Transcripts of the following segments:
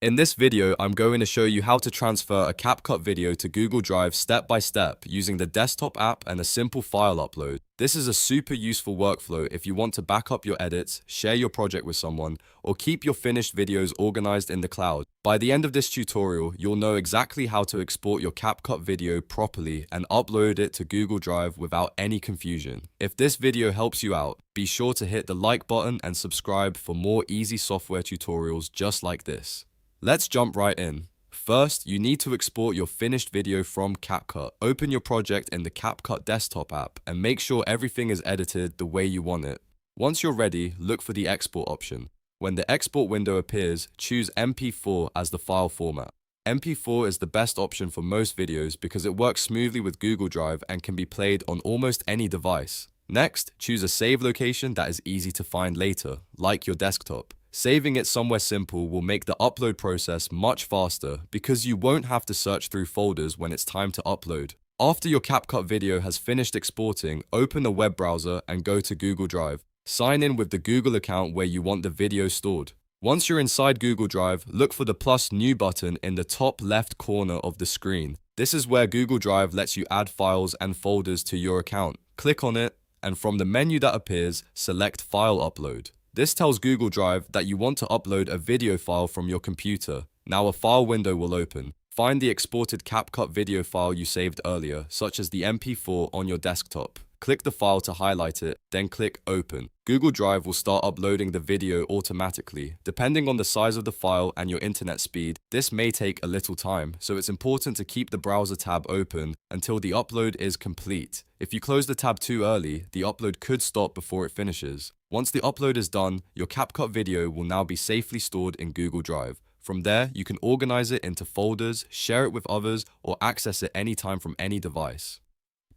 In this video, I'm going to show you how to transfer a CapCut video to Google Drive step by step using the desktop app and a simple file upload. This is a super useful workflow if you want to back up your edits, share your project with someone, or keep your finished videos organized in the cloud. By the end of this tutorial, you'll know exactly how to export your CapCut video properly and upload it to Google Drive without any confusion. If this video helps you out, be sure to hit the like button and subscribe for more easy software tutorials just like this. Let's jump right in. First, you need to export your finished video from CapCut. Open your project in the CapCut desktop app and make sure everything is edited the way you want it. Once you're ready, look for the export option. When the export window appears, choose MP4 as the file format. MP4 is the best option for most videos because it works smoothly with Google Drive and can be played on almost any device. Next, choose a save location that is easy to find later, like your desktop. Saving it somewhere simple will make the upload process much faster because you won't have to search through folders when it's time to upload. After your CapCut video has finished exporting, open a web browser and go to Google Drive. Sign in with the Google account where you want the video stored. Once you're inside Google Drive, look for the plus new button in the top left corner of the screen. This is where Google Drive lets you add files and folders to your account. Click on it, and from the menu that appears, select File Upload. This tells Google Drive that you want to upload a video file from your computer. Now a file window will open. Find the exported CapCut video file you saved earlier, such as the MP4 on your desktop. Click the file to highlight it, then click Open. Google Drive will start uploading the video automatically. Depending on the size of the file and your internet speed, this may take a little time, so it's important to keep the browser tab open until the upload is complete. If you close the tab too early, the upload could stop before it finishes. Once the upload is done, your CapCut video will now be safely stored in Google Drive. From there, you can organize it into folders, share it with others, or access it anytime from any device.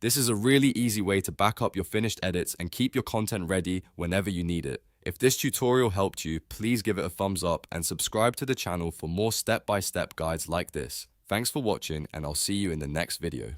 This is a really easy way to back up your finished edits and keep your content ready whenever you need it. If this tutorial helped you, please give it a thumbs up and subscribe to the channel for more step-by-step guides like this. Thanks for watching, and I'll see you in the next video.